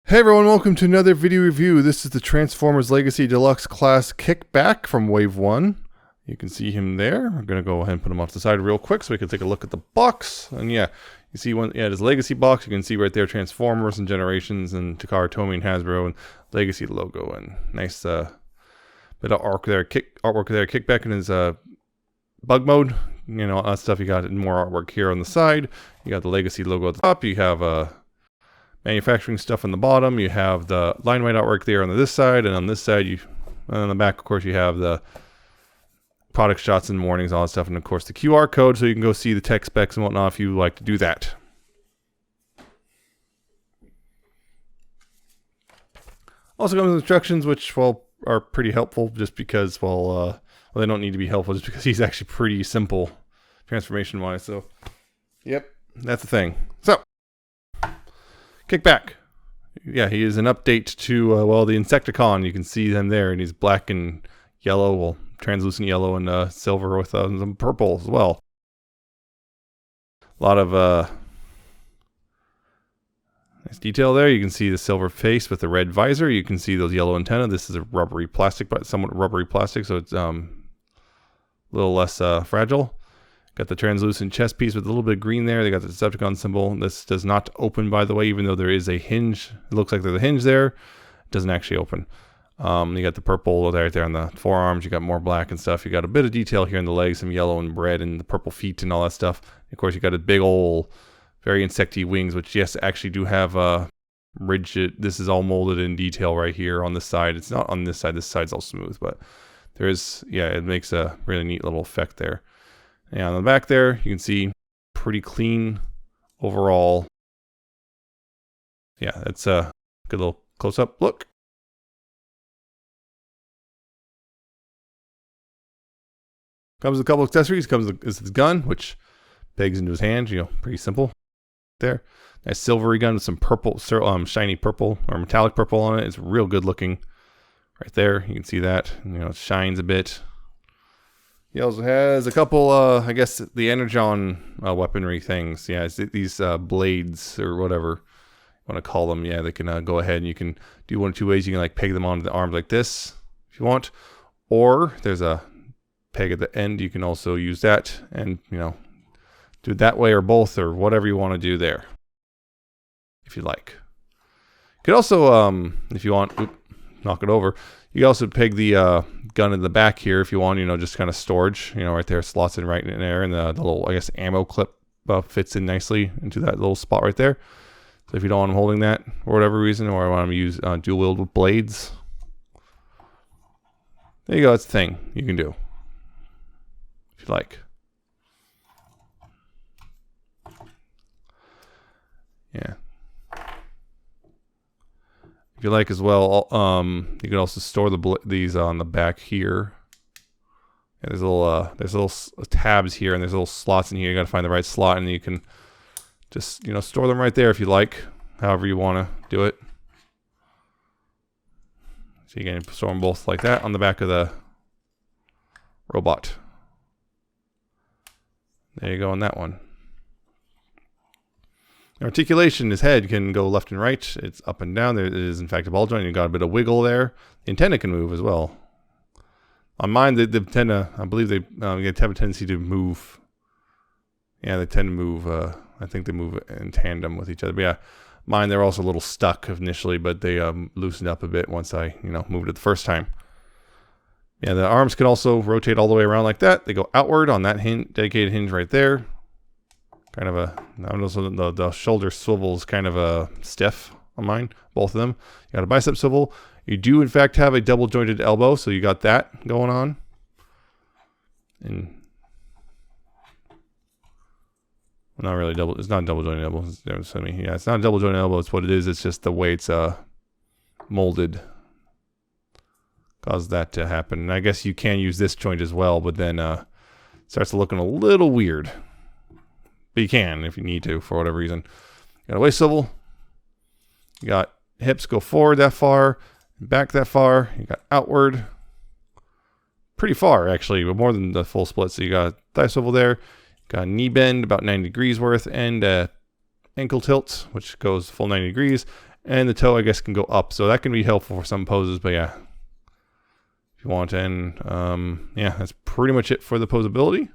Hey everyone, welcome to another video review. This is the Transformers Legacy Deluxe class Kickback from Wave 1. You can see him there. I'm going to go ahead and put him off to the side real quick so we can take a look at the box. And yeah, you see his Legacy box. You can see right there Transformers and Generations and Takara Tomy and Hasbro and Legacy logo. And nice bit of artwork there. Kickback in his bug mode. You know, all that stuff. You got more artwork here on the side. You got the Legacy logo at the top. You have manufacturing stuff on the bottom. You have the line weight artwork there on this side, and on this side, and on the back, of course, you have the product shots and warnings, all that stuff, and of course the QR code, so you can go see the tech specs and whatnot if you like to do that. Also comes with instructions, which, well, are pretty helpful, just because, well, they don't need to be helpful, just because he's actually pretty simple transformation-wise. So, yep, that's the thing. So, Kickback. Yeah, he is an update to, the Insecticon. You can see him there, and he's black and yellow, well, translucent yellow and silver with some purple as well. A lot of nice detail there. You can see the silver face with the red visor. You can see those yellow antenna. This is a rubbery plastic, but somewhat rubbery plastic, so it's a little less fragile. Got the translucent chest piece with a little bit of green there. They got the Decepticon symbol. This does not open, by the way, even though there is a hinge. It looks like there's a hinge there. It doesn't actually open. You got the purple right there on the forearms. You got more black and stuff. You got a bit of detail here in the legs, some yellow and red and the purple feet and all that stuff. Of course, you got a big old, very insecty wings, which, yes, actually do have rigid. This is all molded in detail right here on this side. It's not on this side. This side's all smooth, but there is, yeah, it makes a really neat little effect there. And on the back there, you can see pretty clean overall. Yeah, that's a good little close-up look. Comes with a couple of accessories. Comes with his gun, which pegs into his hand. You know, pretty simple. There, nice silvery gun with some purple, shiny purple or metallic purple on it. It's real good looking. Right there, you can see that. You know, it shines a bit. He also has a couple, I guess, the Energon weaponry things. Yeah, it's these blades or whatever you want to call them. Yeah, they can go ahead and you can do one of two ways. You can like peg them onto the arms like this if you want. Or there's a peg at the end. You can also use that and, you know, do it that way or both or whatever you want to do there. If you like. You could also, if you want, knock it over. You can also peg the gun in the back here if you want, you know, just kind of storage, you know, right there, slots in right in there, and the little, I guess, ammo clip fits in nicely into that little spot right there. So if you don't want them holding that for whatever reason, or I want them to use dual wield with blades, there you go. That's the thing you can do if you like. Yeah. If you like as well, you can also store these on the back here. And there's little tabs here, and there's little slots in here. You got to find the right slot, and you can just, you know, store them right there if you like, however you want to do it. So you can store them both like that on the back of the robot. There you go on that one. Articulation, his head can go left and right. It's up and down. There is, in fact, a ball joint. You've got a bit of wiggle there. The antenna can move as well. On mine, the antenna, I believe they have a tendency to move. Yeah, they tend to move. I think they move in tandem with each other. But yeah, mine, they're also a little stuck initially, but they loosened up a bit once I, you know, moved it the first time. Yeah, the arms can also rotate all the way around like that. They go outward on that dedicated hinge right there. Kind of a, I don't know, the shoulder swivel is kind of a stiff on mine, both of them. You got a bicep swivel. You do, in fact, have a double jointed elbow, so you got that going on. And not really double. It's not a double jointed elbow. Yeah, it's not a double jointed elbow. It's what it is. It's just the way it's molded caused that to happen. And I guess you can use this joint as well, but then it starts looking a little weird. But you can if you need to for whatever reason. You got a waist swivel. You got hips go forward that far, back that far. You got outward. Pretty far actually, but more than the full split. So you got a thigh swivel there. Got a knee bend about 90 degrees worth, and ankle tilt, which goes full 90 degrees. And the toe, I guess, can go up. So that can be helpful for some poses. But yeah, if you want. And yeah, that's pretty much it for the posability.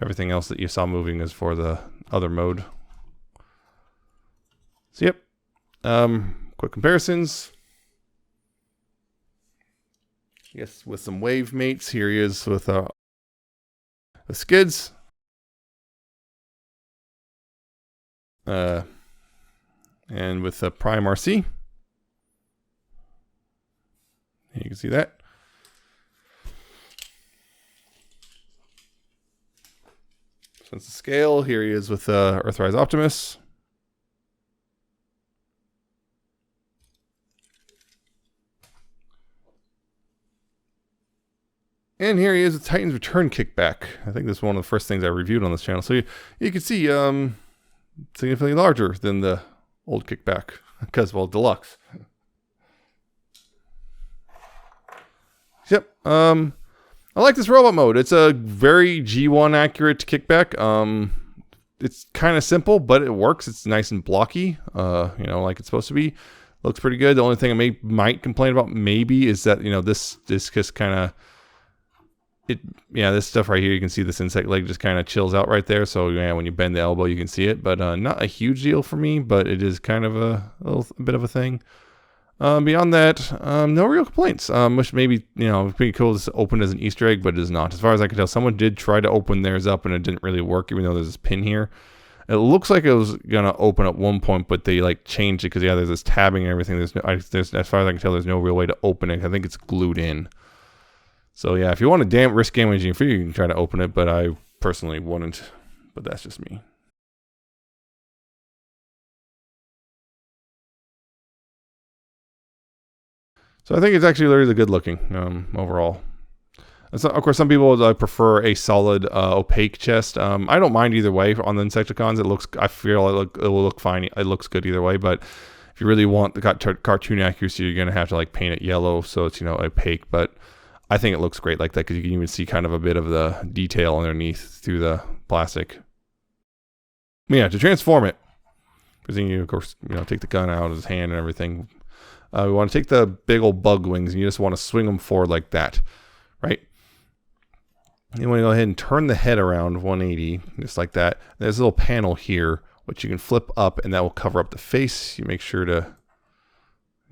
Everything else that you saw moving is for the other mode. So yep. Quick comparisons. Yes, with some wave mates. Here he is with the skids. And with the Prime RC. You can see that. Since the scale, here he is with the Earthrise Optimus. And here he is with Titan's Return Kickback. I think this is one of the first things I reviewed on this channel. So you can see significantly larger than the old Kickback because, well, Deluxe. Yep. I like this robot mode. It's a very G1 accurate Kickback. It's kind of simple, but it works. It's nice and blocky, you know, like it's supposed to be. Looks pretty good. The only thing I might complain about maybe is that, you know, this just kind of, yeah, this stuff right here, you can see this insect leg just kind of chills out right there. So yeah, when you bend the elbow, you can see it, but not a huge deal for me, but it is kind of a bit of a thing. Beyond that, no real complaints. Which maybe, you know, pretty cool. It's opened as an Easter egg, but it is not. As far as I can tell, someone did try to open theirs up and it didn't really work, even though there's this pin here. It looks like it was gonna open at one point, but they like changed it because yeah, there's this tabbing and everything. There's as far as I can tell, there's no real way to open it. I think it's glued in. So yeah, if you want to risk damaging your figure, you can try to open it, but I personally wouldn't. But that's just me. So I think it's actually really good looking overall. Of course, some people prefer a solid opaque chest. I don't mind either way on the Insecticons. It looks, I feel it will look fine. It looks good either way. But if you really want the cartoon accuracy, you're gonna have to like paint it yellow so it's, you know, opaque. But I think it looks great like that because you can even see kind of a bit of the detail underneath through the plastic. Yeah, to transform it, because then you, of course, you know, take the gun out of his hand and everything. We want to take the big old bug wings and you just want to swing them forward like that, right? You want to go ahead and turn the head around 180, just like that. There's a little panel here, which you can flip up and that will cover up the face. You make sure to,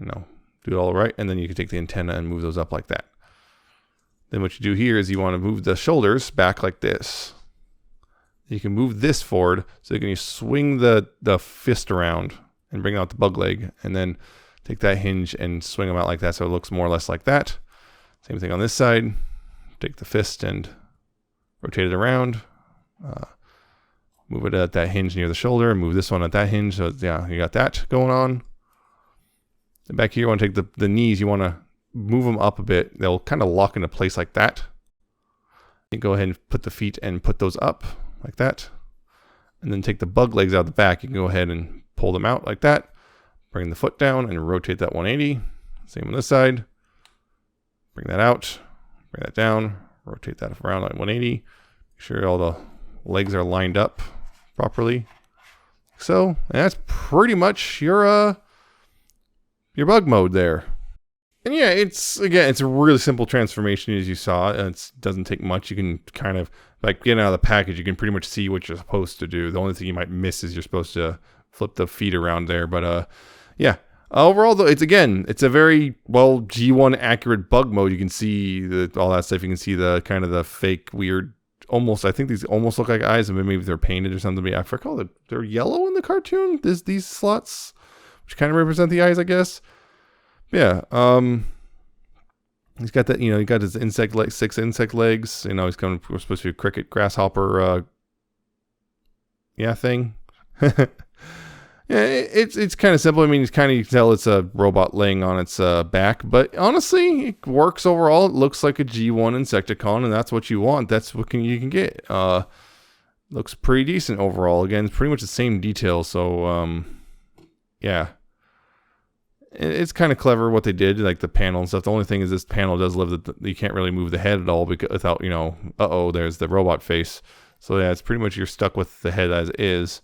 you know, do it all right. And then you can take the antenna and move those up like that. Then what you do here is you want to move the shoulders back like this. You can move this forward, so you can swing the fist around and bring out the bug leg, and then take that hinge and swing them out like that so it looks more or less like that. Same thing on this side. Take the fist and rotate it around. Move it at that hinge near the shoulder, and move this one at that hinge. So yeah, you got that going on. And back here, you want to take the knees, you want to move them up a bit. They'll kind of lock into place like that. You go ahead and put the feet and put those up like that. And then take the bug legs out the back. You can go ahead and pull them out like that. Bring the foot down and rotate that 180. Same on this side. Bring that out. Bring that down. Rotate that around like 180. Make sure all the legs are lined up properly. So that's pretty much your bug mode there. And yeah, it's a really simple transformation as you saw. It doesn't take much. You can kind of, like getting out of the package, you can pretty much see what you're supposed to do. The only thing you might miss is you're supposed to flip the feet around there. But yeah, overall though, it's a very well G1 accurate bug mode. You can see all that stuff. You can see the kind of the fake weird, almost, I think these almost look like eyes, and maybe they're painted or something. But I forgot that they're yellow in the cartoon. There's these slots, which kind of represent the eyes, I guess. Yeah, he's got that, you know, he got his 6 insect legs. You know, we're supposed to be a cricket, grasshopper, yeah, thing. Yeah, it's kind of simple. I mean, you can tell it's a robot laying on its back, but honestly, it works overall. It looks like a G1 Insecticon, and that's what you want. That's what you can get. Looks pretty decent overall. Again, it's pretty much the same detail. So, yeah. It's kind of clever what they did, like the panel and stuff. The only thing is this panel does live that you can't really move the head at all without, you know, there's the robot face. So yeah, it's pretty much you're stuck with the head as is.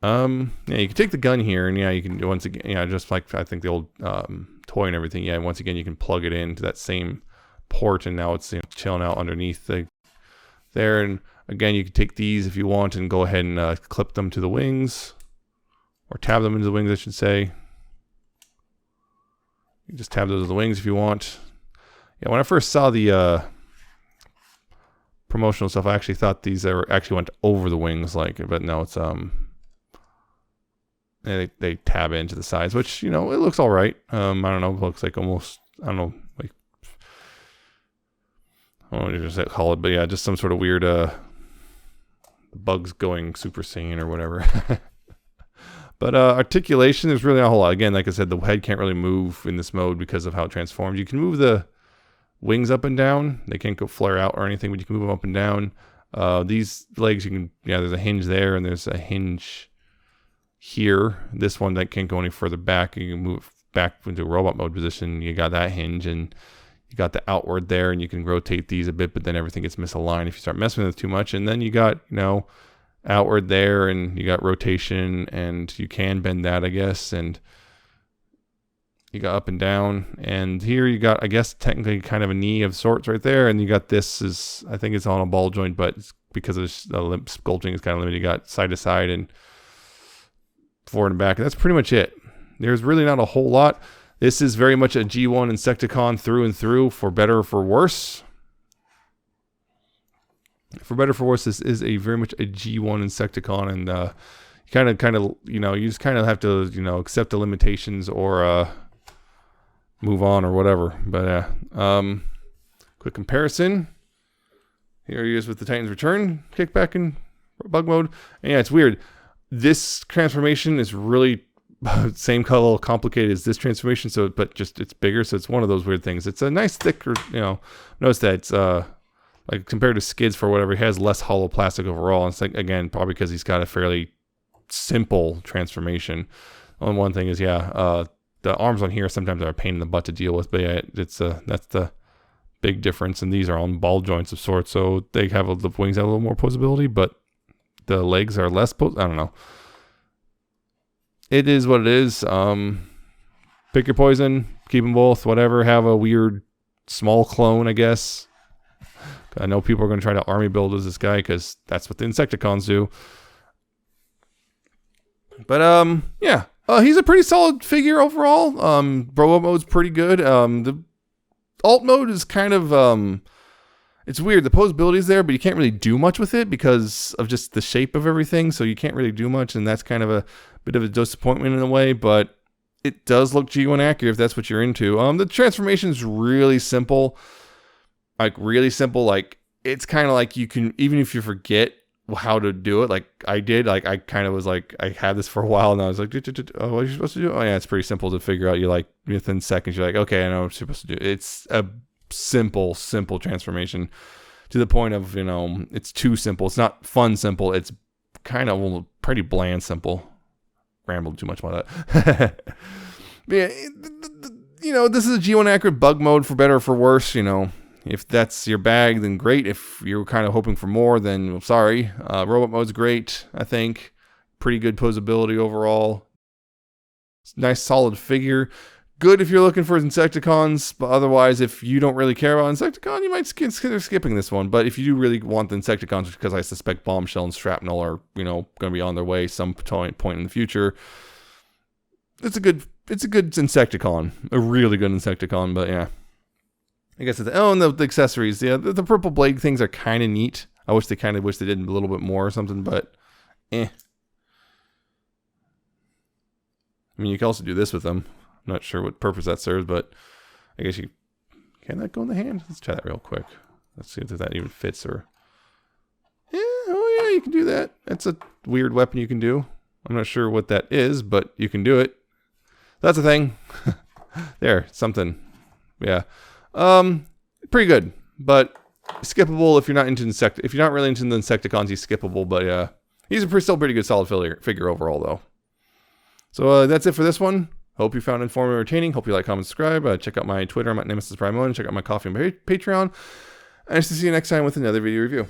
Yeah, you can take the gun here, and yeah, you can once again, yeah, just like I think the old toy and everything. Yeah, once again, you can plug it into that same port, and now it's, you know, chilling out underneath there. And again, you can take these if you want and go ahead and clip them to the wings, or tab them into the wings, I should say. You can just tab those to the wings if you want. Yeah, when I first saw the promotional stuff, I actually thought these actually went over the wings, but no, it's they tab into the sides, which, you know, it looks all right. I don't know, it looks like almost, I don't know, like, I don't know what to call it, but yeah, just some sort of weird bugs going Super Saiyan or whatever. But articulation, there's really not a whole lot. Again, like I said, the head can't really move in this mode because of how it transforms. You can move the wings up and down. They can't go flare out or anything, but you can move them up and down. These legs, you can, yeah, there's a hinge there, and there's a hinge here. This one that can't go any further back. You can move back into a robot mode position. You got that hinge, and you got the outward there, and you can rotate these a bit, but then everything gets misaligned if you start messing with it too much. And then you got, you know, outward there, and you got rotation, and you can bend that, I guess, and you got up and down. And here you got, I guess, technically kind of a knee of sorts right there, and you got this is, I think it's on a ball joint, but it's because of the sculpting is kind of limited. You got side to side and forward and back, and that's pretty much it. There's really not a whole lot. This is very much a G1 Insecticon through and through, for better or for worse. For better or for worse, this is very much a G1 Insecticon, and you kind of, you know, you just kind of have to, you know, accept the limitations or move on or whatever. But quick comparison. Here he is with the Titans Return, Kickback in bug mode. And yeah, it's weird. This transformation is really same color, complicated as this transformation, so but just it's bigger, so it's one of those weird things. It's a nice thicker, you know, notice that it's like compared to Skids for whatever, he has less hollow plastic overall. And it's like, again, probably because he's got a fairly simple transformation. Only one thing is, yeah, the arms on here sometimes are a pain in the butt to deal with, but yeah, it's that's the big difference. And these are on ball joints of sorts, so they have the wings have a little more posability, but the legs are less I don't know. It is what it is. Pick your poison, keep them both, whatever. Have a weird small clone, I guess. I know people are going to try to army build as this guy because that's what the Insecticons do. But yeah, he's a pretty solid figure overall. Robot mode's pretty good. The alt mode is kind of it's weird. The posability is there, but you can't really do much with it because of just the shape of everything. So you can't really do much, and that's kind of a bit of a disappointment in a way. But it does look G1 accurate if that's what you're into. The transformation is really simple. Like really simple. Like it's kind of like you can, even if you forget how to do it, like I did, like I kind of was like, I had this for a while and I was like, oh, what are you supposed to do? Oh yeah, it's pretty simple to figure out. You like within seconds, you're like, okay, I know what I'm supposed to do. It's a simple transformation to the point of, you know, it's too simple. It's not fun simple. It's kind of pretty bland simple. Rambled too much about that. Yeah, you know, this is a G1 accurate bug mode for better or for worse. You know, if that's your bag, then great. If you're kind of hoping for more, then well, sorry. Robot mode's great, I think. Pretty good posability overall. Nice solid figure. Good if you're looking for Insecticons, but otherwise, if you don't really care about Insecticon, you might consider skipping this one. But if you do really want the Insecticons, because I suspect Bombshell and Shrapnel are, you know, going to be on their way some point in the future, it's a good Insecticon, a really good Insecticon. But yeah, I guess it's and the accessories, yeah, the purple blade things are kind of neat. I wish they did a little bit more or something, but I mean, you can also do this with them. I'm not sure what purpose that serves, but I guess can that go in the hand? Let's try that real quick. Let's see if that even fits or. Yeah, oh yeah, you can do that. That's a weird weapon you can do. I'm not sure what that is, but you can do it. That's a thing. There, something. Yeah. Pretty good, but skippable if you're not into if you're not really into the Insecticons, he's skippable, but yeah. He's still pretty good solid figure overall though. So that's it for this one. Hope you found it informative and entertaining. Hope you like, comment, subscribe. Check out my Twitter. I'm at Nemesis Prime 1. Check out my Coffee and Patreon. And I'll see you next time with another video review.